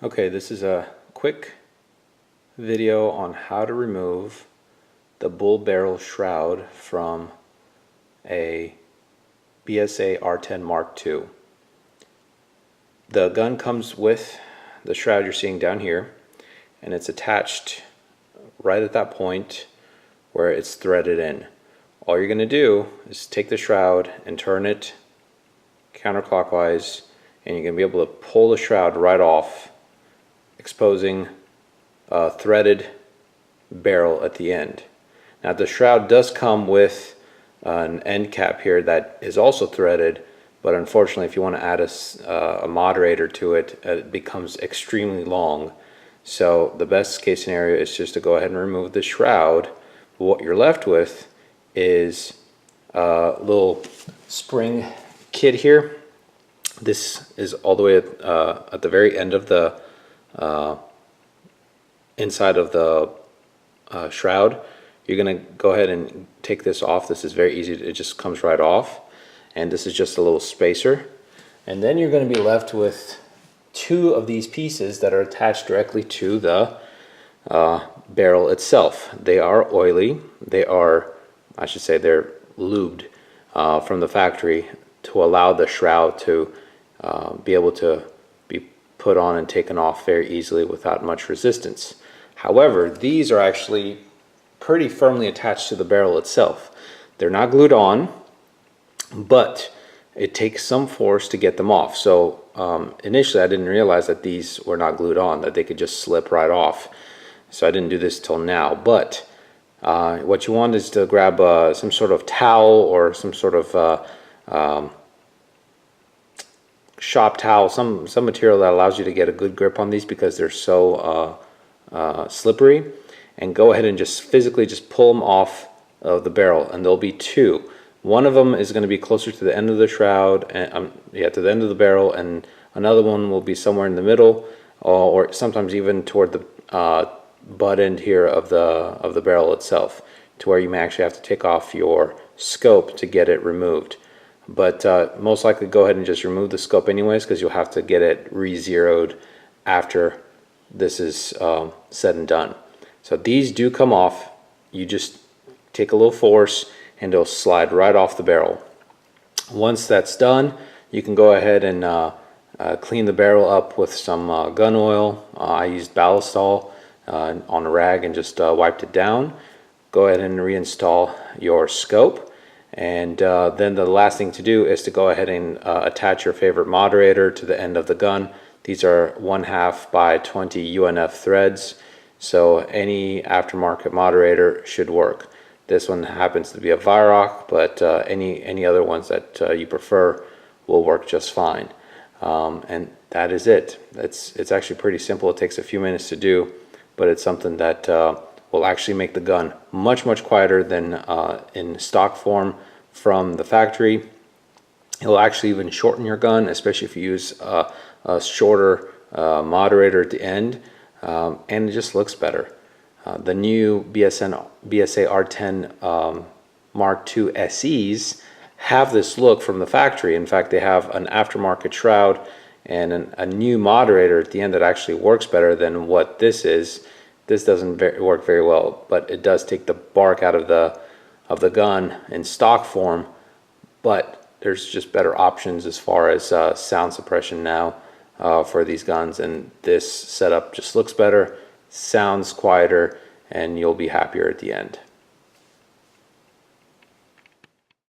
Okay, this is a quick video on how to remove the bull barrel shroud from a BSA R10 Mark II. The gun comes with the shroud you're seeing down here, and it's attached right at that point where it's threaded in. All you're going to do is take the shroud and turn it counterclockwise, and you're going to be able to pull the shroud right off, exposing a threaded barrel at the end. Now the shroud does come with an end cap here that is also threaded, but unfortunately if you want to add a moderator to it, it becomes extremely long. So the best case scenario is just to go ahead and remove the shroud. What you're left with is a little spring kit here. This is all the way at the very end of the inside of the shroud. You're going to go ahead and take this off. This is very easy. It just comes right off. And this is just a little spacer. And then you're going to be left with two of these pieces that are attached directly to the barrel itself. They are oily. They are, I should say, they're lubed from the factory to allow the shroud to be able to be put on and taken off very easily without much resistance. However, these are actually pretty firmly attached to the barrel itself. They're not glued on, but it takes some force to get them off. So initially I didn't realize that these were not glued on, that they could just slip right off. So I didn't do this till now. But what you want is to grab some sort of towel or some sort of shop towel, some material that allows you to get a good grip on these because they're so slippery, and go ahead and just physically just pull them off of the barrel. And there'll be two. One of them is going to be closer to the end of the shroud, and to the end of the barrel, and another one will be somewhere in the middle, or sometimes even toward the butt end here of the barrel itself, to where you may actually have to take off your scope to get it removed. But most likely go ahead and just remove the scope anyways, because you'll have to get it re-zeroed after this is said and done. So these do come off. You just take a little force and it'll slide right off the barrel. Once that's done, you can go ahead and clean the barrel up with some gun oil. I used Ballistol on a rag and just wiped it down. Go ahead and reinstall your scope. And then the last thing to do is to go ahead and attach your favorite moderator to the end of the gun. These are 1/2 by 20 UNF threads, so any aftermarket moderator should work. This one happens to be a Viroc, but any other ones that you prefer will work just fine. And that is it. It's actually pretty simple. It takes a few minutes to do, but it's something that will actually make the gun much quieter than in stock form from the factory. It will actually even shorten your gun, especially if you use a shorter moderator at the end, and it just looks better. The new BSA R10 Mark II SEs have this look from the factory. In fact, they have an aftermarket shroud and a new moderator at the end that actually works better than what this is. This doesn't work very well, but it does take the bark out of the gun in stock form. But there's just better options as far as sound suppression now for these guns, and this setup just looks better, sounds quieter, and you'll be happier at the end.